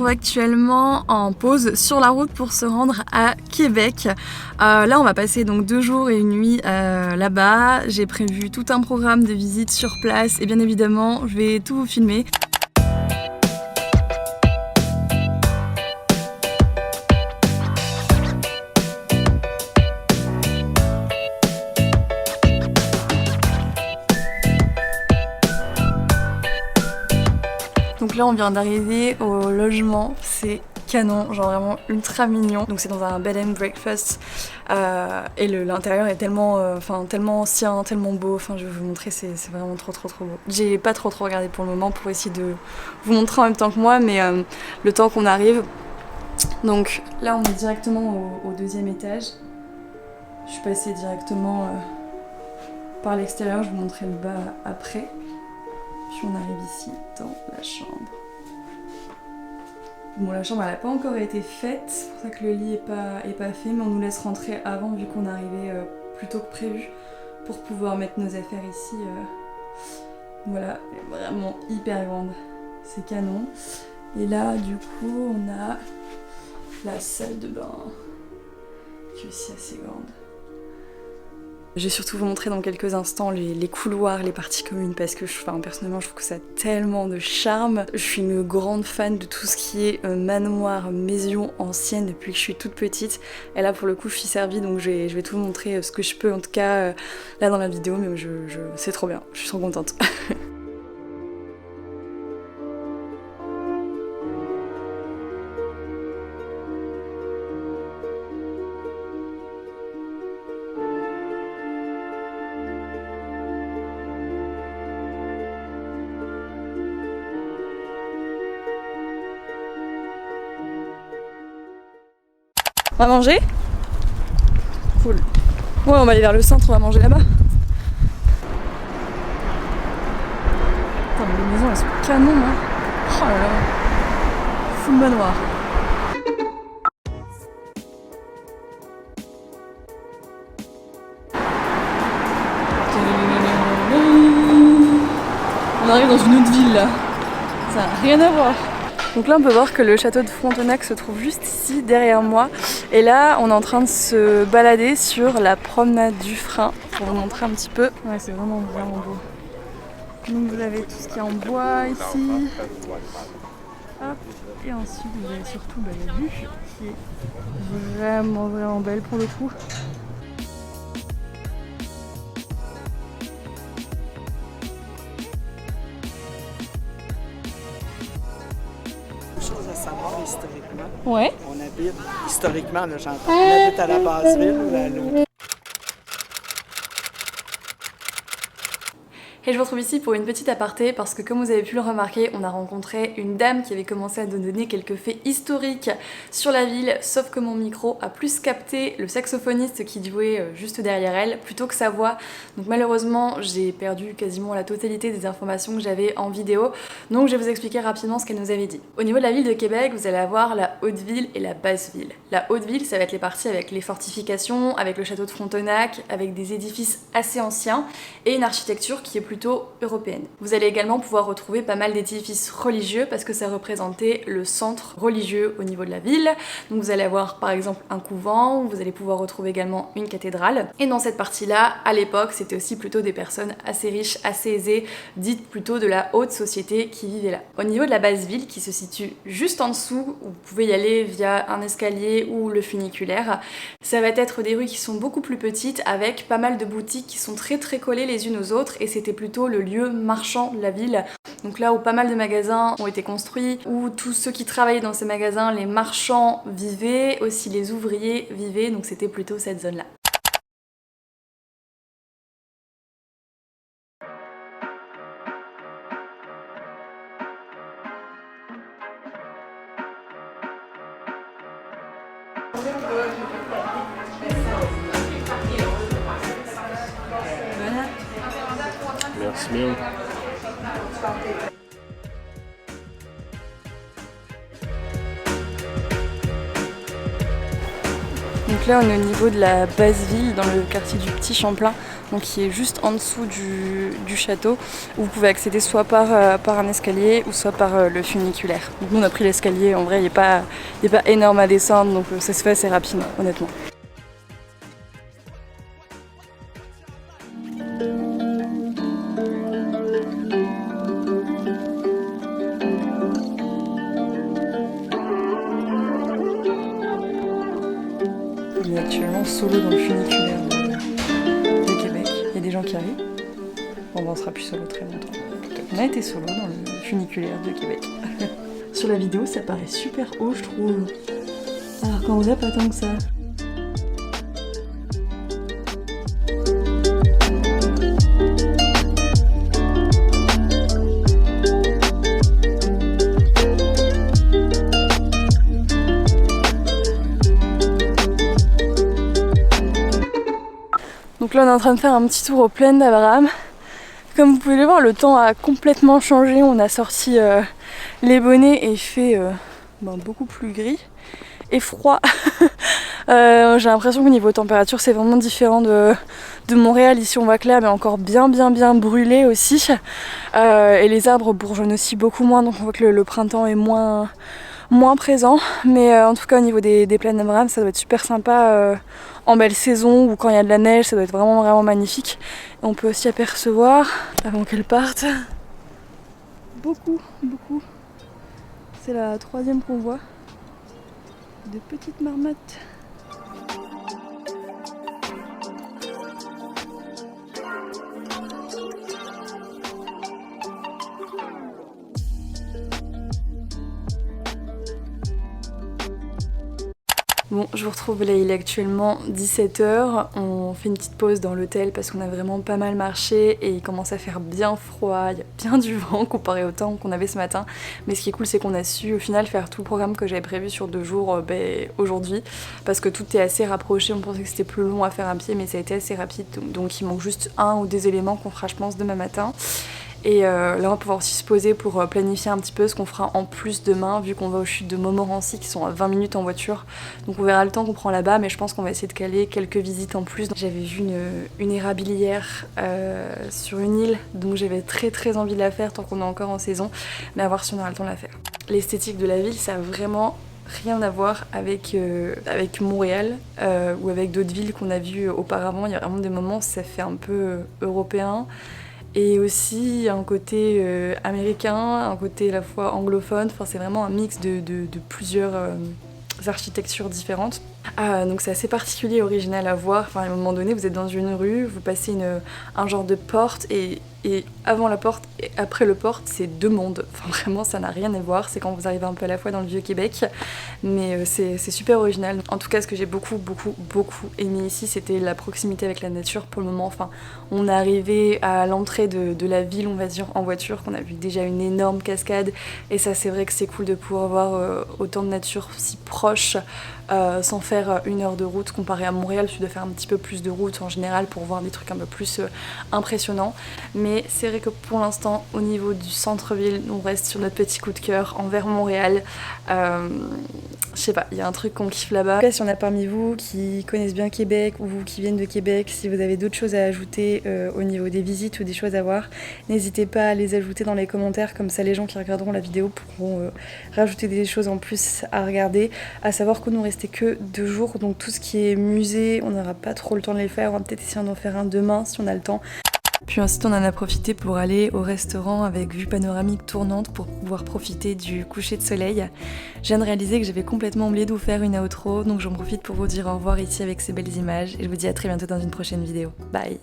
retrouve actuellement en pause sur la route pour se rendre à Québec. Là on va passer donc 2 jours et 1 nuit là-bas. J'ai prévu tout un programme de visites sur place et bien évidemment je vais tout vous filmer. Donc là on vient d'arriver au logement, c'est canon, genre vraiment ultra mignon. Donc c'est dans un bed and breakfast et l'intérieur est tellement, tellement ancien, tellement beau. Enfin je vais vous montrer, c'est vraiment trop beau. J'ai pas trop regardé pour le moment pour essayer de vous montrer en même temps que moi, mais le temps qu'on arrive. Donc là on est directement au 2e étage. Je suis passée directement par l'extérieur, je vous montrerai le bas après. Puis on arrive ici dans la chambre. Bon, la chambre elle n'a pas encore été faite, c'est pour ça que le lit est pas fait, mais on nous laisse rentrer avant vu qu'on arrivait plus tôt que prévu pour pouvoir mettre nos affaires ici. Voilà, elle est vraiment hyper grande, c'est canon. Et là du coup on a la salle de bain qui est aussi assez grande. Je vais surtout vous montrer dans quelques instants les couloirs, les parties communes parce que personnellement je trouve que ça a tellement de charme. Je suis une grande fan de tout ce qui est manoir, maison ancienne depuis que je suis toute petite. Et là pour le coup je suis servie donc je vais tout vous montrer ce que je peux en tout cas là dans la vidéo, mais c'est trop bien, je suis trop contente. On va manger? Cool. Ouais, on va aller vers le centre, on va manger là-bas. Putain, mais les maisons elles sont canon, hein. Oh là là. Full manoir. On arrive dans une autre ville là. Ça n'a rien à voir. Donc là on peut voir que le château de Frontenac se trouve juste ici derrière moi et là on est en train de se balader sur la promenade du Frein pour vous montrer un petit peu. Ouais, c'est vraiment beau. Donc vous avez tout ce qui est en bois ici. Hop. Et ensuite vous avez surtout la vue qui est vraiment belle pour le coup. À savoir historiquement. Ouais. On habite historiquement, là, j'entends. On habite à la Basse-Ville ou à l'eau. Et je vous retrouve ici pour une petite aparté parce que comme vous avez pu le remarquer, on a rencontré une dame qui avait commencé à nous donner quelques faits historiques sur la ville, sauf que mon micro a plus capté le saxophoniste qui jouait juste derrière elle plutôt que sa voix. Donc malheureusement j'ai perdu quasiment la totalité des informations que j'avais en vidéo, donc je vais vous expliquer rapidement ce qu'elle nous avait dit. Au niveau de la ville de Québec, vous allez avoir la Haute-Ville et la Basse-Ville. La Haute-Ville, ça va être les parties avec les fortifications, avec le château de Frontenac, avec des édifices assez anciens et une architecture qui est plutôt européenne. Vous allez également pouvoir retrouver pas mal d'édifices religieux parce que ça représentait le centre religieux au niveau de la ville. Donc vous allez avoir par exemple un couvent, vous allez pouvoir retrouver également une cathédrale. Et dans cette partie-là, à l'époque, c'était aussi plutôt des personnes assez riches, assez aisées, dites plutôt de la haute société qui vivaient là. Au niveau de la Basse-Ville, qui se situe juste en dessous, où vous pouvez y aller via un escalier ou le funiculaire, ça va être des rues qui sont beaucoup plus petites avec pas mal de boutiques qui sont très collées les unes aux autres et c'était plutôt le lieu marchand de la ville. Donc là où pas mal de magasins ont été construits, où tous ceux qui travaillaient dans ces magasins, les marchands vivaient, aussi les ouvriers vivaient, donc c'était plutôt cette zone-là. Merci bien. Donc Donc là on est au niveau de la basse ville, dans le quartier du Petit Champlain, donc qui est juste en dessous du château, où vous pouvez accéder soit par un escalier ou soit par le funiculaire. Donc nous on a pris l'escalier, en vrai il n'est pas énorme à descendre, donc ça se fait assez rapide honnêtement. On est actuellement solo dans le funiculaire de Québec. Il y a des gens qui arrivent. Bon, on sera plus solo très longtemps. On a été solo dans le funiculaire de Québec. Sur la vidéo, ça paraît super haut, je trouve. Alors qu'en vrai, pas tant que ça. Donc là on est en train de faire un petit tour aux plaines d'Abraham. Comme vous pouvez le voir, le temps a complètement changé. On a sorti les bonnets et il fait beaucoup plus gris et froid. J'ai l'impression qu'au niveau température c'est vraiment différent de Montréal. Ici on voit clair mais encore bien brûlé aussi. Et les arbres bourgeonnent aussi beaucoup moins, donc on voit que le printemps est moins présent, mais en tout cas au niveau des plaines d'Abraham ça doit être super sympa en belle saison ou quand il y a de la neige, ça doit être vraiment magnifique. Et on peut aussi apercevoir, avant qu'elle parte, beaucoup, c'est la 3e qu'on voit, de petites marmottes. Bon, je vous retrouve là, il est actuellement 17h, on fait une petite pause dans l'hôtel parce qu'on a vraiment pas mal marché et il commence à faire bien froid, il y a bien du vent comparé au temps qu'on avait ce matin. Mais ce qui est cool c'est qu'on a su au final faire tout le programme que j'avais prévu sur 2 jours aujourd'hui parce que tout est assez rapproché, on pensait que c'était plus long à faire à pied mais ça a été assez rapide donc il manque juste 1 ou 2 éléments qu'on fera je pense demain matin. Et là on va pouvoir aussi se poser pour planifier un petit peu ce qu'on fera en plus demain vu qu'on va aux chutes de Montmorency qui sont à 20 minutes en voiture. Donc on verra le temps qu'on prend là-bas mais je pense qu'on va essayer de caler quelques visites en plus. J'avais vu une érablière sur une île donc j'avais très envie de la faire tant qu'on est encore en saison, mais à voir si on aura le temps de la faire. L'esthétique de la ville ça a vraiment rien à voir avec Montréal ou avec d'autres villes qu'on a vues auparavant. Il y a vraiment des moments où ça fait un peu européen. Et aussi un côté américain, un côté à la fois anglophone, enfin c'est vraiment un mix de plusieurs architectures différentes. Donc c'est assez particulier et original à voir. Enfin, à un moment donné vous êtes dans une rue, vous passez un genre de porte et avant la porte et après le porte c'est 2 mondes. Enfin vraiment ça n'a rien à voir, c'est quand vous arrivez un peu à la fois dans le vieux Québec, mais c'est super original. En tout cas ce que j'ai beaucoup aimé ici c'était la proximité avec la nature pour le moment. Enfin on est arrivé à l'entrée de la ville on va dire en voiture, qu'on a vu déjà une énorme cascade et ça c'est vrai que c'est cool de pouvoir voir autant de nature si proche sans faire 1 heure de route comparé à Montréal. Tu dois faire un petit peu plus de route en général pour voir des trucs un peu plus impressionnants. Mais c'est vrai que pour l'instant, au niveau du centre-ville, on reste sur notre petit coup de cœur envers Montréal. Je sais pas, il y a un truc qu'on kiffe là-bas. En tout cas, si on a parmi vous qui connaissent bien Québec ou vous qui viennent de Québec, si vous avez d'autres choses à ajouter au niveau des visites ou des choses à voir, n'hésitez pas à les ajouter dans les commentaires, comme ça les gens qui regarderont la vidéo pourront rajouter des choses en plus à regarder. À savoir que nous restait que 2 jours, donc tout ce qui est musée, on n'aura pas trop le temps de les faire, on va peut-être essayer d'en faire un demain si on a le temps. Puis ensuite on en a profité pour aller au restaurant avec vue panoramique tournante pour pouvoir profiter du coucher de soleil. Je viens de réaliser que j'avais complètement oublié de vous faire une outro, donc j'en profite pour vous dire au revoir ici avec ces belles images et je vous dis à très bientôt dans une prochaine vidéo. Bye!